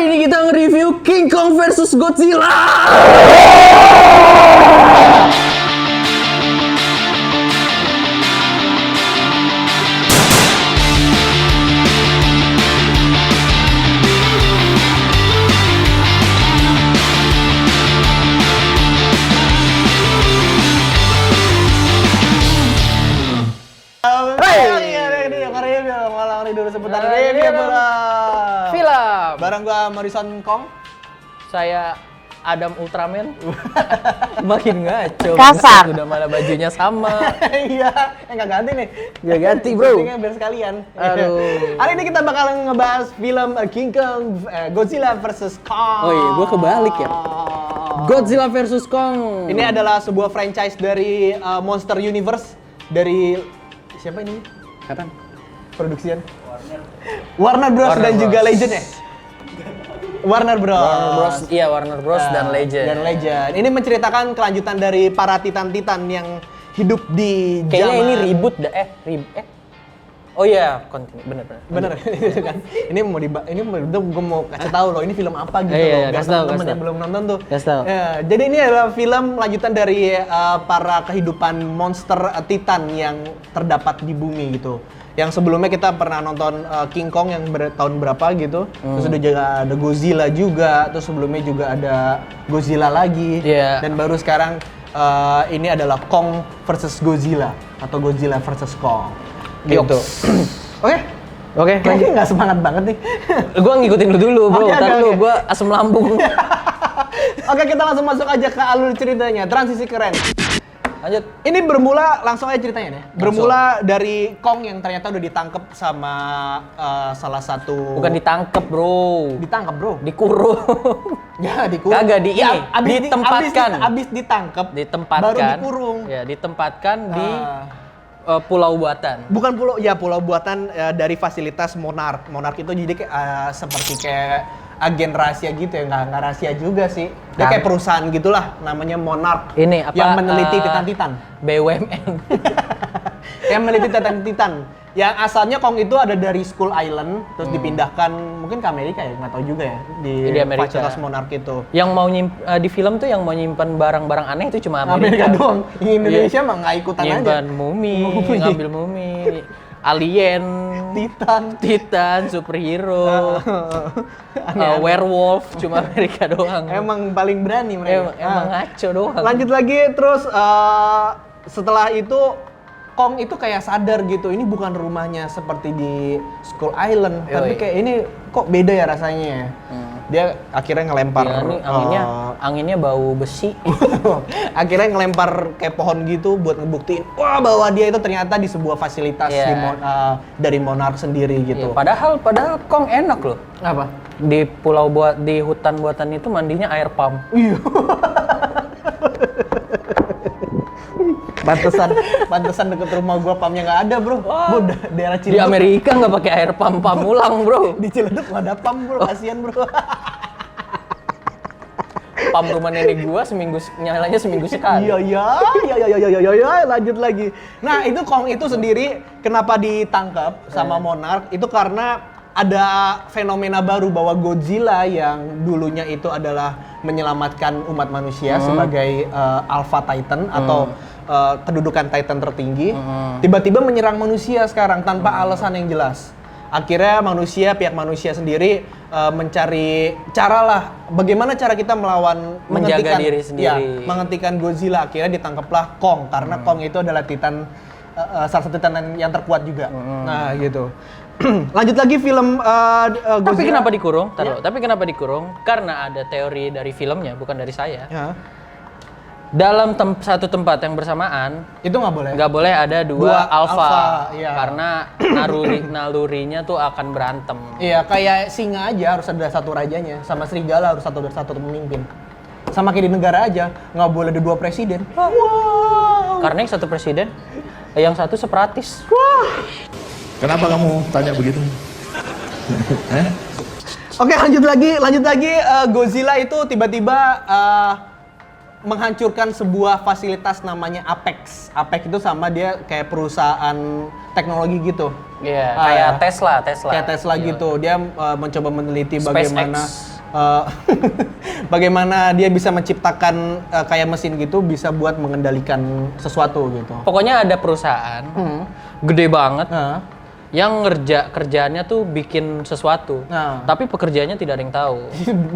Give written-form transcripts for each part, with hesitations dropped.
Hari ini kita nge-review King Kong versus Godzilla. Seputar review Film. bareng gua Morrison Kong. Saya Adam Ultraman. Makin ngaco. Kasar. Udah malah bajunya sama. Iya, nggak ganti nih. Nggak ganti, bro. Gantinya biar sekalian. Aduh. Hari ini kita bakalan ngebahas film King Kong Godzilla versus Kong. Oh iya, gua kebalik ya. Godzilla versus Kong. Ini adalah sebuah franchise dari Monster Universe dari siapa ini? Kapan? Produksian Warner Bros dan Bros. juga Legend ya? Warner Bros. Warner Bros dan Legend. Dan Legend. Ini menceritakan kelanjutan dari para titan-titan yang hidup di Kayaknya zaman... ini reboot dah. Oh iya, bener. Bener kan? Ini gue mau kasih tahu loh, ini film apa gitu Iya, loh. Biar kasih tahu, teman-teman kasih yang tahu. belum nonton tuh. Kasih tahu. Ya, jadi ini adalah film lanjutan dari para kehidupan monster titan yang terdapat di bumi gitu. Yang sebelumnya kita pernah nonton King Kong yang tahun berapa gitu. Terus udah juga ada Godzilla juga. Terus sebelumnya juga ada Godzilla lagi. Iya. Dan baru sekarang ini adalah Kong versus Godzilla atau Godzilla versus Kong. Gitu. Oke, kayaknya nggak semangat banget nih. Gua ngikutin lu dulu, bro. Oke, Ntar oke, lu, oke. gua asam lambung. Oke, kita langsung masuk aja ke alur ceritanya. Transisi keren. Lanjut. Ini bermula langsung aja ceritanya deh. Bermula dari Kong yang ternyata udah ditangkap sama salah satu. Bukan ditangkep, bro. Ditangkap, bro. Dikurung. Ya, dikurung. Kagak di ini, ditempatkan. Abis ditangkap, Ditempatkan. baru dikurung. Ya, ditempatkan di Ah. pulau buatan. Bukan pulau buatan dari fasilitas Monarch. Monarch itu jadi seperti kayak agen rahasia gitu ya, nggak rahasia juga sih. Dia kayak perusahaan gitulah, namanya Monarch. Ini apa? Yang meneliti titan-titan. BUMN. Yang meneliti titan-titan. Yang asalnya Kong itu ada dari Skull Island, terus dipindahkan mungkin ke Amerika ya, nggak tahu juga ya. Di Amerika. Fasilitas Monarch itu. Yang mau di film tuh yang mau nyimpan barang-barang aneh itu cuma Amerika Amerika. doang. Indonesia mah nggak ikutan aja. Nyimpan mumi, ngambil mumi, alien, titan, superhero, werewolf, cuma Amerika doang. Emang paling berani mereka. Emang ngaco doang. Lanjut lagi, terus setelah itu Kong itu kayak sadar gitu, ini bukan rumahnya seperti di Skull Island, tapi kayak ini kok beda ya rasanya. Dia akhirnya ngelempar. Iya, ini anginnya bau besi. Akhirnya ngelempar kayak pohon gitu buat ngebuktiin, wah bahwa dia itu ternyata di sebuah fasilitas dari Monarch sendiri gitu. Iya, padahal Kong enak loh. Apa? Di hutan buatan itu mandinya air pump. Iya. Pantesan deket rumah gua pumpnya nggak ada, bro. Gua daerah Di Ciledug. Amerika nggak pakai air pump ulang, bro. Di Ciledug nggak ada pump, bro. Kasian, bro. Pump rumah nenek gua nyalanya seminggu sekali. Iya. Lanjut lagi. Nah, itu Kong itu sendiri kenapa ditangkap sama Monarch itu karena ada fenomena baru bahwa Godzilla yang dulunya itu adalah menyelamatkan umat manusia sebagai Alpha Titan atau kedudukan Titan tertinggi, tiba-tiba menyerang manusia sekarang tanpa alasan yang jelas. Akhirnya pihak manusia sendiri mencari cara lah, bagaimana cara kita menjaga diri sendiri. menghentikan Godzilla. Akhirnya ditangkaplah Kong karena Kong itu adalah Titan, salah satu Titan yang terkuat juga. Nah gitu. Lanjut lagi film Godzilla. Tapi kenapa dikurung? Tapi kenapa dikurung? Karena ada teori dari filmnya, bukan dari saya. Ya. Dalam satu tempat yang bersamaan, Itu nggak boleh. nggak boleh ada dua alfa, iya. karena nalurinya tuh akan berantem. Iya, kayak singa aja harus ada satu rajanya, sama serigala harus satu pemimpin. Sama kayak di negara aja, nggak boleh ada dua presiden. Wow. Karena yang satu presiden, yang satu separatis. Kenapa kamu tanya begitu? Oke, lanjut lagi. Godzilla itu tiba-tiba menghancurkan sebuah fasilitas namanya Apex. Apex itu sama dia kayak perusahaan teknologi gitu. Iya, kayak Tesla. Kayak Tesla Iya. gitu. Dia mencoba meneliti SpaceX. bagaimana dia bisa menciptakan kayak mesin gitu bisa buat mengendalikan sesuatu gitu. Pokoknya ada perusahaan gede banget Nah, yang kerjaannya tuh bikin sesuatu. Nah. Tapi pekerjaannya tidak ada yang tahu.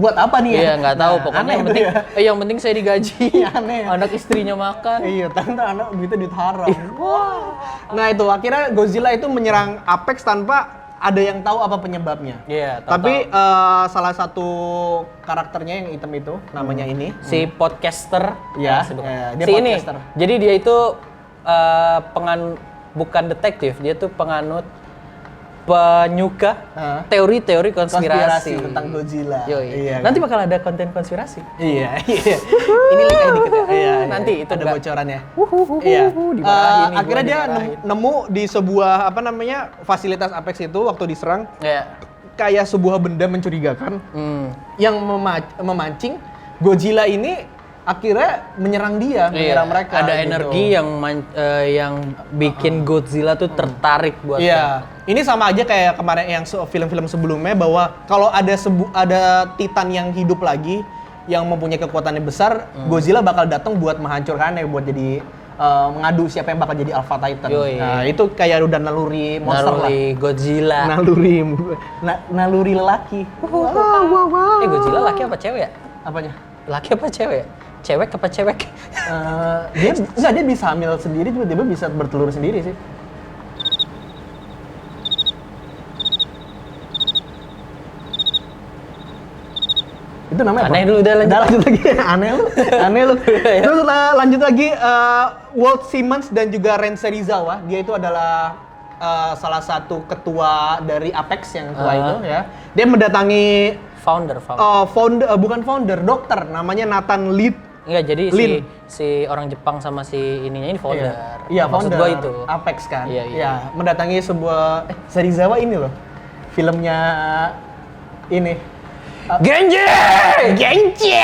buat apa nih ya? Iya, nggak tahu. Nah, Pokoknya aneh yang tuh penting ya. yang penting saya digaji. Iya, aneh. Anak istrinya makan. Iya, tante anak duitnya duit haram. Wah. Nah itu akhirnya Godzilla itu menyerang Apex tanpa ada yang tahu apa penyebabnya. Iya, Tapi salah satu karakternya yang hitam itu namanya ini. si podcaster Iya, sebut. iya, dia si ini. podcaster. Jadi dia itu bukan detektif, dia tuh penganut penyuka teori-teori konspirasi tentang Godzilla. Yoi. Iya, Nanti bakal ada konten konspirasi. Iya, iya. Ini link aja dikit ya. Iya, Nanti itu ada enggak. bocorannya. Iya. Dimarahin nih, Akhirnya gua dia dimarahin. nemu di sebuah fasilitas Apex itu waktu diserang Ya. kayak sebuah benda mencurigakan yang memancing Godzilla ini akhirnya menyerang menyerang mereka. Ada gitu. energi yang bikin Godzilla tuh tertarik buat Iya, ini sama aja kayak kemarin yang film-film sebelumnya bahwa kalau ada Titan yang hidup lagi yang mempunyai kekuatan yang besar, Godzilla bakal datang buat menghancurkannya, buat jadi mengadu siapa yang bakal jadi Alpha Titan. Yoi. Nah, itu kayak udah naluri monster Naluri Godzilla. lah. Naluri lelaki. Godzilla laki apa cewek ya? Apanya? Laki apa cewek? Cewek apa cewek? Dia bisa hamil sendiri, tiba-tiba bisa bertelur sendiri sih. Itu namanya Aneh apa? dulu, udah lanjut lagi. Aneh lu. Terus lanjut lagi, Walt Simmons dan juga Ren Serizawa, dia itu adalah salah satu ketua dari Apex yang tua itu ya. Dia mendatangi founder. bukan founder, dokter namanya Nathan Litt. Enggak, jadi Lin. si orang Jepang sama si ininya ini founder. Iya, Maksud founder gua itu. Apex kan. Iya. Iya, mendatangi sebuah Serizawa ini loh. Filmnya ini. Genji! Genji!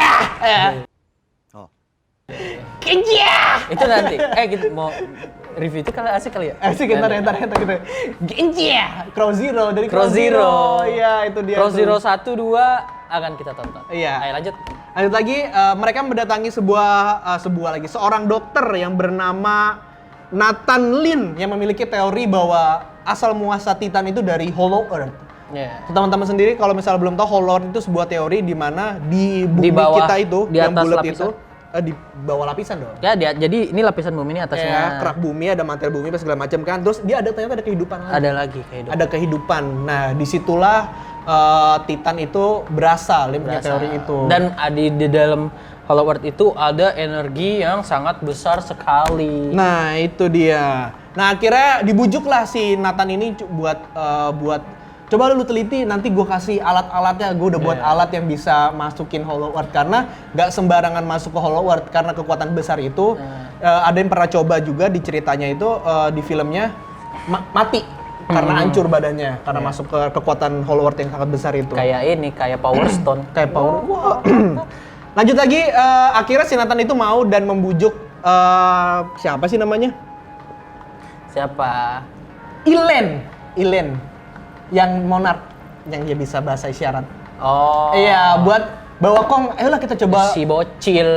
Genji! Itu nanti. Gitu mau review itu kali asik kali ya? Asik, ntar gitu. Genji! Crow Zero dari Crow Zero. Iya, itu dia. Crow tuh. Zero 1 2 akan kita tonton. Iya. Ayo lanjut. Lanjut lagi, mereka mendatangi seorang dokter yang bernama Nathan Lin yang memiliki teori bahwa asal muasal Titan itu dari Hollow Earth. Iya. Teman-teman sendiri kalau misalnya belum tahu, Hollow Earth itu sebuah teori di mana di bumi bawah, kita itu di yang atas bulat lapisan. itu di bawah lapisan dong. Ya, jadi ini lapisan bumi ini atasnya. Ya, kerak bumi, ada mantel bumi, segala macam kan. Terus dia ternyata ada kehidupan lagi. Ada lagi kehidupan. Ada kehidupan. Nah, disitulah Titan itu berasal, dia punya teori itu. Dan di dalam Hollow Earth itu ada energi yang sangat besar sekali. Nah, itu dia. Nah, akhirnya dibujuklah si Nathan ini buat coba lu teliti, nanti gue kasih alat-alatnya. Gue udah buat alat yang bisa masukin Hollow Earth, karena nggak sembarangan masuk ke Hollow Earth karena kekuatan besar itu. Ada yang pernah coba juga di ceritanya itu, di filmnya mati karena hancur badannya karena masuk ke kekuatan Hollow Earth yang sangat besar itu. Kayak Power Stone. Kayak power. Wah. Lanjut lagi, akhirnya si Nathan itu mau dan membujuk siapa sih namanya? Siapa? Ilen yang monark yang dia bisa bahasa isyarat. Oh. Iya, buat bawa Kong, ayolah kita coba. Si bocil.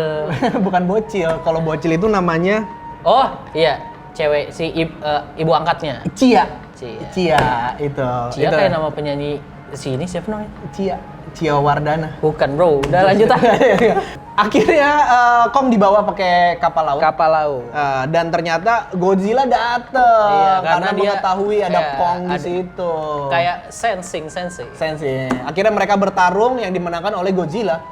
Bukan bocil, kalau bocil itu namanya Oh, iya. Cewek ibu angkatnya. Cia Cia. itu. Cia itu. kayak nama penyanyi sini siapa namanya? Cia Wardana. Bukan, bro. Udah lanjut ah. Akhirnya Kong dibawa pakai kapal laut. Kapal laut. Dan ternyata Godzilla dateng Iya, karena dia mengetahui ada Kong di ada- situ. Kayak sensing. Sensi. Akhirnya mereka bertarung yang dimenangkan oleh Godzilla.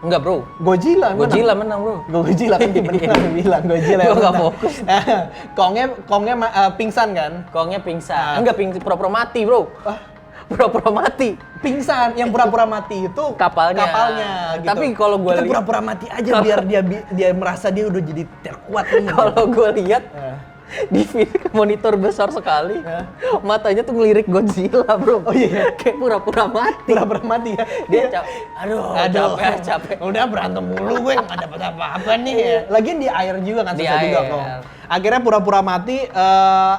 Enggak, bro. Godzilla Menang, bro. Godzilla kan beneran bilang Godzilla. Gua yang nggak menang. fokus. Kongnya pingsan kan? Kongnya pingsan. Enggak pura-pura mati, bro. Pura-pura mati. Pingsan, yang pura-pura mati itu Kapalnya. gitu. Tapi kalau gua kita lihat- pura-pura mati aja biar dia merasa dia udah jadi terkuat nih. Kalau gue lihat di monitor besar sekali. Matanya tuh ngelirik Godzilla, bro. Oh iya. Kayak pura-pura mati. Pura-pura mati ya. Dia capek. Udah berantem mulu gue nggak dapat apa-apa nih. Lagian di air juga kan Di susah juga air. kok. Akhirnya pura-pura mati.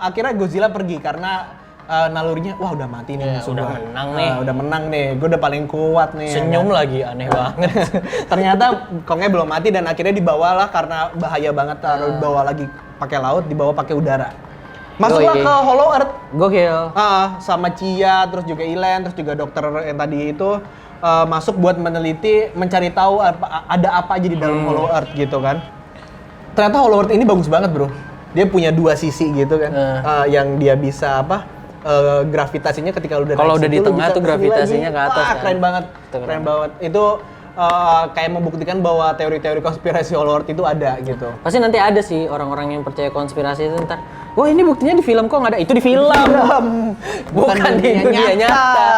Akhirnya Godzilla pergi karena nalurinya wah udah mati nih musuh udah gua. menang nih. Udah menang nih. Gue udah paling kuat nih. Senyum lagi, aneh banget. Ternyata Kongnya belum mati dan akhirnya dibawalah karena bahaya banget harus dibawa lagi pakai laut, dibawa pakai udara. Masuklah Yoi. ke Hollow Earth. Gokil. Sama Chia, terus juga Ilen, terus juga dokter yang tadi itu masuk buat meneliti, mencari tahu ada apa aja di dalam Hollow Earth gitu kan. Ternyata Hollow Earth ini bagus banget bro. Dia punya dua sisi gitu kan, yang dia bisa gravitasinya ketika udah Kalau udah naik di situ, lu tengah bisa tuh kesini gravitasinya lagi. ke atas Wah, kan. keren banget, Itu keren. keren banget. Itu kayak membuktikan bahwa teori-teori konspirasi Hollow Earth itu ada gitu. Pasti nanti ada sih orang-orang yang percaya konspirasi itu ntar. Wah ini buktinya di film kok nggak ada? Itu di film. Bukan di dunia nyata.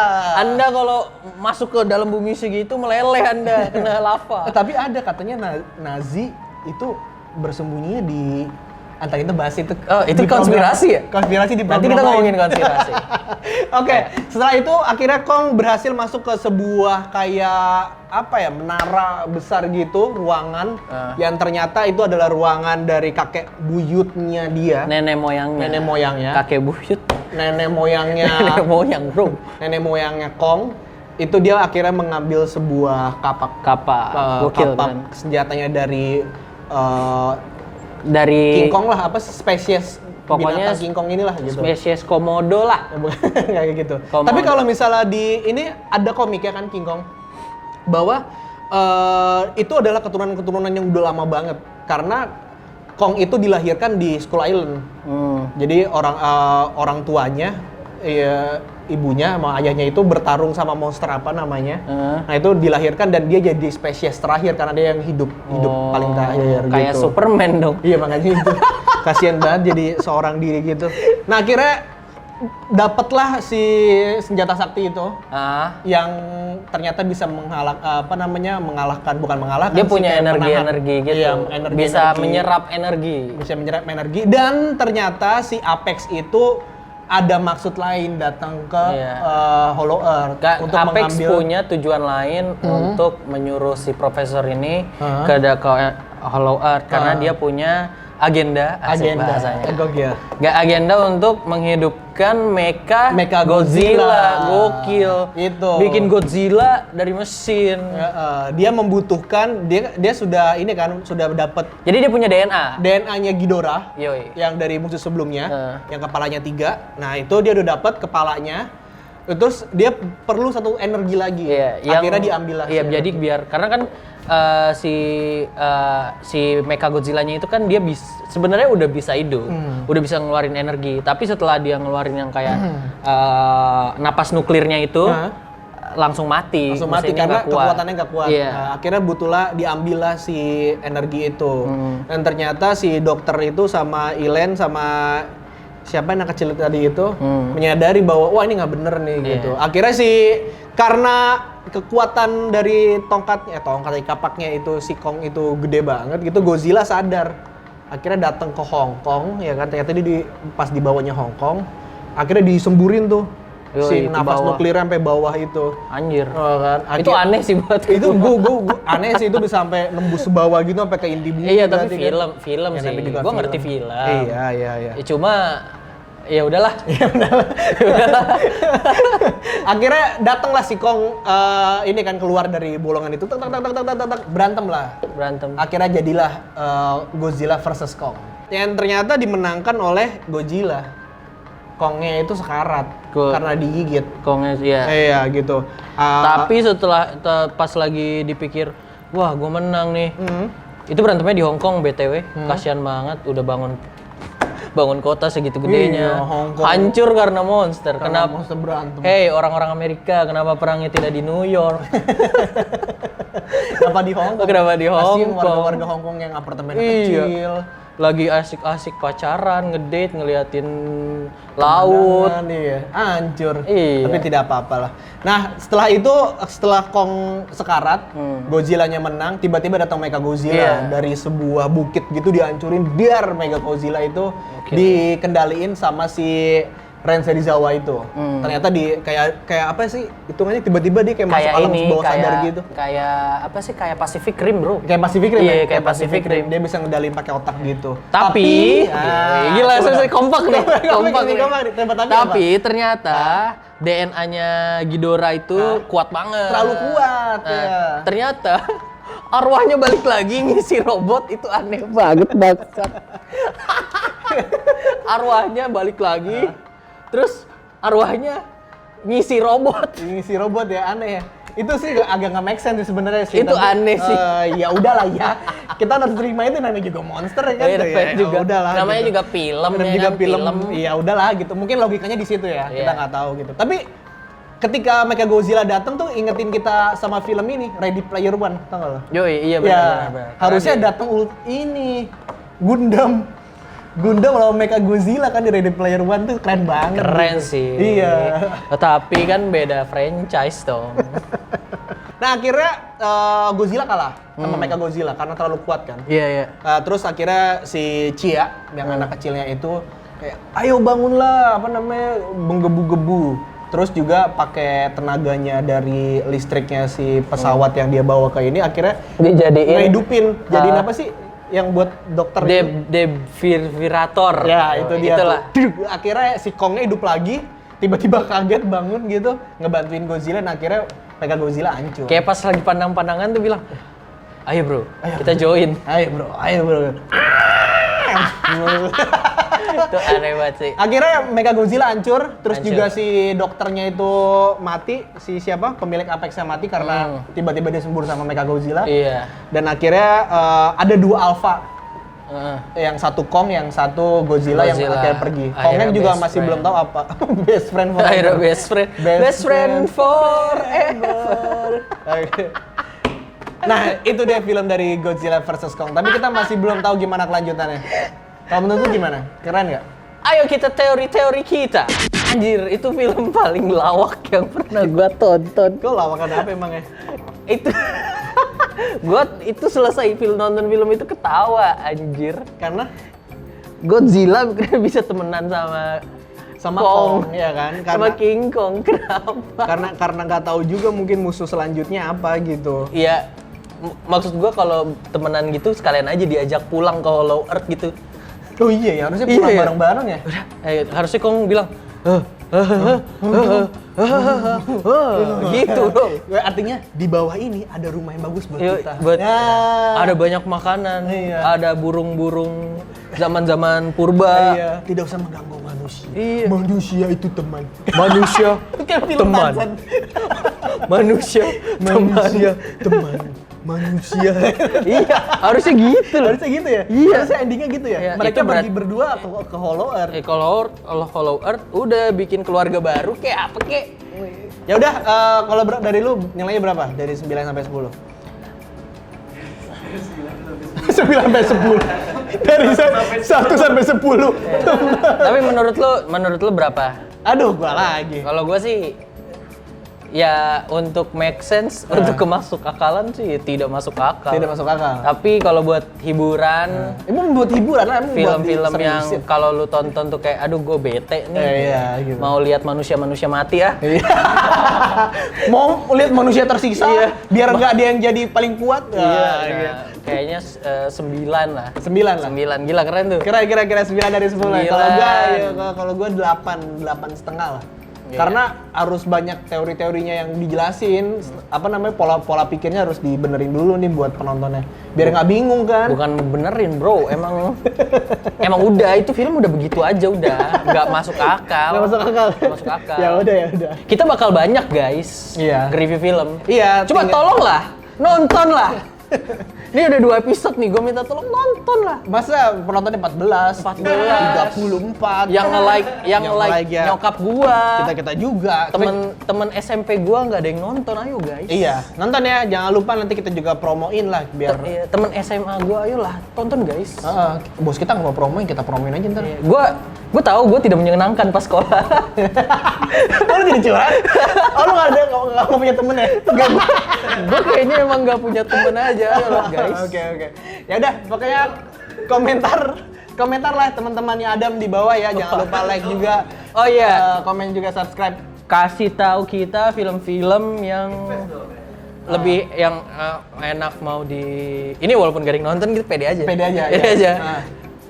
Anda kalau masuk ke dalam bumi segitu meleleh Anda kena lava. Tapi ada katanya Nazi itu bersembunyinya di antara kita bahas itu. Oh, itu di konspirasi ya? Konspirasi di Nanti program kita lain. ngomongin konspirasi. Oke, setelah itu akhirnya Kong berhasil masuk ke sebuah kayak apa ya, menara besar gitu, ruangan yang ternyata itu adalah ruangan dari kakek buyutnya dia. Nenek moyangnya. Nenek moyangnya. Kakek buyut. Nenek moyangnya. Nenek moyang bro. Nenek moyangnya Kong. Itu dia akhirnya mengambil sebuah Gokil kapak kan. senjatanya dari Dari King Kong lah, apa spesies Pokoknya binatang King Kong inilah gitu. spesies komodo lah. Kayak gitu. Komodo. Tapi kalau misalnya di ini ada komiknya kan King Kong bahwa itu adalah keturunan-keturunan yang udah lama banget karena Kong itu dilahirkan di Skull Island. Jadi orang tuanya ibunya sama ayahnya itu bertarung sama monster apa namanya. Nah itu dilahirkan dan dia jadi spesies terakhir karena dia yang hidup paling terakhir Kayak gitu. Superman dong. Iya makanya itu. Kasian banget jadi seorang diri gitu. Nah akhirnya dapatlah si senjata sakti itu yang ternyata bisa mengalahkan bukan mengalahkan. Dia sih, punya kayak energi gitu. Iya, Bisa menyerap energi. Bisa menyerap energi dan ternyata si Apex itu ada maksud lain datang ke Hollow Earth untuk Apex mengambil punya tujuan lain untuk menyuruh si profesor ini ke Hollow Earth karena dia punya agenda bahasanya. Gokil. Agenda untuk menghidupkan Mecha Godzilla. Gokil. Itu. Bikin Godzilla dari mesin. Dia membutuhkan dia sudah ini kan sudah dapat Jadi dia punya DNA. DNA-nya Ghidorah Yoi. yang dari musuh sebelumnya, yang kepalanya 3. Nah itu dia udah dapat kepalanya. Terus dia perlu satu energi lagi. Akhirnya diambil lah. Iya, jadi biar karena kan si Mecha Godzilla-nya itu kan dia sebenarnya udah bisa hidup, udah bisa ngeluarin energi. Tapi setelah dia ngeluarin yang kayak napas nuklirnya itu langsung mati. Langsung mati mesinnya karena nggak kuat. kekuatannya nggak kuat. Iya. Nah, akhirnya butuhlah diambillah si energi itu. Dan ternyata si dokter itu sama Ilen sama siapa yang anak kecil tadi itu menyadari bahwa wah ini nggak bener nih gitu. Akhirnya karena kekuatan dari tongkat dari kapaknya itu si Kong itu gede banget gitu, Godzilla sadar. Akhirnya datang ke Hong Kong ya kan, ternyata dia pas di bawahnya Hong Kong, akhirnya disemburin tuh si nafas nuklirnya sampai bawah itu. Anjir. Kan? Itu aneh sih buat itu gua aneh sih itu bisa sampai nembus bawah gitu sampai ke inti bumi. Iya, tapi berarti kan. film Ya, sih. tapi juga Gua ngerti film. Iya. Ya, cuma ya udahlah. Akhirnya datanglah si Kong ini kan keluar dari bolongan itu, berantem lah. Akhirnya jadilah Godzilla versus Kong. Yang ternyata dimenangkan oleh Godzilla. Kongnya itu sekarat karena digigit. Kongnya ya. Iya gitu. Tapi setelah pas lagi dipikir, wah gue menang nih. Itu berantemnya di Hong Kong BTW. Kasian banget udah bangun kota segitu gedenya. Iya, Hong Kong. Hancur karena monster. Karena Kenapa? monster berantem. Hey orang-orang Amerika, kenapa perangnya tidak di New York? Kenapa di Hong Kong? Kenapa di Hong Kasian Kong? warga-warga Hong Kong yang apartemen Iya. kecil. Lagi asik-asik pacaran, ngedate, ngeliatin laut. Iya, hancur. Iya. Tapi tidak apa-apa lah. Nah, setelah itu, setelah Kong sekarat, Godzilla-nya menang, tiba-tiba datang Mechagodzilla dari sebuah bukit gitu dihancurin, biar Mechagodzilla itu dikendaliin sama si Ren Serizawa itu. Ternyata kayak apa sih? Hitungannya tiba-tiba dia kayak masuk alam bawah sadar gitu. Kayak apa sih? Kayak Pacific Rim, bro. Kayak Pacific Rim. Iya, ya? kayak Pacific Rim. Dia bisa ngedalin pakai otak gitu. Tapi gila, saya kompak nih. Kompak nih. Tapi ternyata DNA-nya Ghidorah itu kuat banget. Terlalu kuat, Nah, ya. Ternyata arwahnya balik lagi ngisi robot, itu aneh banget bangsat. Arwahnya balik lagi, terus arwahnya ngisi robot. Ngisi robot ya, aneh ya. Itu sih agak nggak make sense sih sebenarnya sih. Itu aneh sih. Ya udahlah ya. Kita harus terima itu, namanya juga monster ya kan. Ya, juga. Udahlah. Namanya gitu. juga film Namanya ya juga kan, film. Iya udahlah gitu. Mungkin logikanya di situ ya. Kita Iya. nggak tahu gitu. Tapi ketika Mechagodzilla datang tuh ingetin kita sama film ini, Ready Player One, tau nggak lo? Yoi, iya Ya, benar. harusnya datang ini Gundam lawan Mechagodzilla kan di Ready Player One tuh keren banget. Keren gitu. sih. Iya. Tapi kan beda franchise dong. Nah akhirnya Godzilla kalah sama Mechagodzilla karena terlalu kuat kan. Iya, iya. Terus akhirnya si Chia yang anak kecilnya itu kayak ayo bangunlah, apa namanya, menggebu-gebu. Terus juga pakai tenaganya dari listriknya si pesawat yang dia bawa ke ini, akhirnya Dijadiin ngehidupin. Jadiin apa sih yang buat dokter itu? defibrillator. Ya itu dia Itulah. tuh. Akhirnya si Kongnya hidup lagi, tiba-tiba kaget bangun gitu, ngebantuin Godzilla, dan akhirnya Mechagodzilla hancur. Kayak pas lagi pandang-pandangan tuh bilang, ayo bro, kita join. Ayo bro. Itu aneh banget sih. Akhirnya Mechagodzilla hancur, terus Hancur. juga si dokternya itu mati, si siapa? Pemilik Apexnya mati karena tiba-tiba dia sembur sama Mechagodzilla. Iya. Dan akhirnya ada dua alpha. Heeh. Yang satu Kong, yang satu Godzilla, yang Godzilla. akhirnya pergi. Akhirnya Kongnya juga best masih friend. belum tahu apa. Best friend forever. Akhirnya best friend. Best friend forever. Oke. Nah, itu dia film dari Godzilla vs Kong. Tapi kita masih belum tahu gimana kelanjutannya. Kalau menurut lu gimana? Keren nggak? Ayo kita teori-teori kita. Anjir, itu film paling lawak yang pernah gua tonton. Kok lawakan apa emangnya? Itu gua itu selesai nonton film itu ketawa anjir. Karena Godzilla bisa temenan sama Kong, ya kan? sama King Kong. Kenapa? Karena nggak tahu juga mungkin musuh selanjutnya apa gitu. Iya, maksud gua kalau temenan gitu sekalian aja diajak pulang ke Hollow Earth gitu. Oh iya ya, harusnya Iya, pulang iya. bareng-bareng ya. Harusnya Kong bilang gitu dong. Artinya di bawah ini ada rumah yang bagus buat Yuk, kita. buat- Ya. Ada banyak makanan, Iya. ada burung-burung zaman-zaman purba. Iya, tidak usah mengganggu manusia. Iya. Manusia itu teman. Manusia Kayak film teman. Tarzan. Manusia Manusia teman. Manusia. Iya, harusnya gitu loh. Harusnya gitu ya? Iya. Harusnya endingnya gitu ya? Iya, Mereka itu pergi berdua ke Hollow Earth. Kalau Hollow Earth udah bikin keluarga baru kayak apa kek? Ya udah, kalau dari lu nilainya berapa? Dari 9 sampai 10? 9 sampai 10. Dari 1 sampai 10. Tapi menurut lu berapa? Aduh, gua lagi. Kalau gua sih ya untuk make sense, untuk kemasuk akalan sih tidak masuk akal. Tidak masuk akal. Tapi kalau buat hiburan, Emang buat hiburan lah, emang buat film-film yang diseriusin. kalau lu tonton tuh kayak aduh gue bete nih. Iya, gitu. Mau lihat manusia-manusia mati ya. Iya. Mau lihat manusia tersiksa, Iya. biar nggak dia yang jadi paling kuat. Iya, iya. kayaknya 9 lah. 9 lah. 9, gila keren tuh. Kira-kira 9 dari 10. Kalau 9. gua ya, kalau gua 8 setengah lah. Iya. Karena harus banyak teori-teorinya yang dijelasin, apa namanya, pola pikirnya harus dibenerin dulu nih buat penontonnya. Biar nggak bingung kan. Bukan benerin bro, emang udah itu film udah begitu aja udah, nggak masuk akal. Nggak masuk akal. Nggak masuk akal. Ya udah. Kita bakal banyak guys, Iya. review film. Iya. Cuma tolonglah, nontonlah. Ini udah 2 episode nih, gue minta tolong nonton lah. Masa penontonnya 14, 34. Yang nge-like ya. nyokap gua. Kita juga. Temen SMP gua nggak ada yang nonton, ayo guys. Iya, nonton ya. Jangan lupa nanti kita juga promoin lah biar. Iya, temen SMA gua, ayolah tonton guys. Bos kita nggak mau promoin, kita promoin aja ntar. Iya, gua tahu gua tidak menyenangkan pas sekolah. Oh, lu jadi curhat? Oh, lu nggak punya temen ya? Gua kayaknya emang nggak punya temen aja, ayolah guys. Oke. Ya udah, pokoknya komentar lah teman-temannya Adam di bawah ya. Jangan lupa like juga. Oh iya, Komen juga, subscribe. kasih tahu kita film-film yang lebih yang enak mau di ini walaupun gak ada yang nonton gitu pede aja. Pede aja. Pede Ya. aja.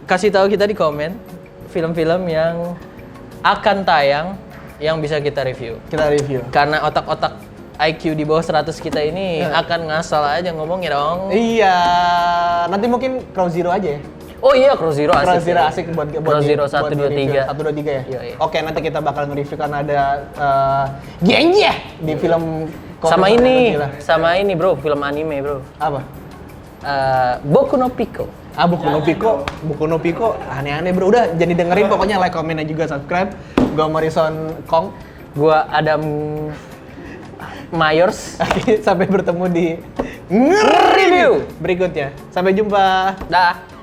Kasih tahu kita di komen film-film yang akan tayang yang bisa kita review. Kita review. Karena otak-otak IQ di bawah 100 kita ini akan ngasal aja ngomongnya dong. Iya, nanti mungkin Crow Zero aja ya. Oh iya, Crow Zero asik. Crow Zero asik buat Crow Zero 1, 2, 3. 1, 2, 3 ya? Iya. Oke, nanti kita bakal nge-review karena ada Genji ya di film Sama Korea ini, Godzilla. sama ini bro, film anime bro. Apa? Boku no Pico. Boku no Pico aneh-aneh bro. Udah jadi dengerin pokoknya, like, komen, dan juga subscribe. Gua Morrison Kong. Gua Adam Myers. Sampai bertemu di Review berikutnya. Sampai jumpa. Dah.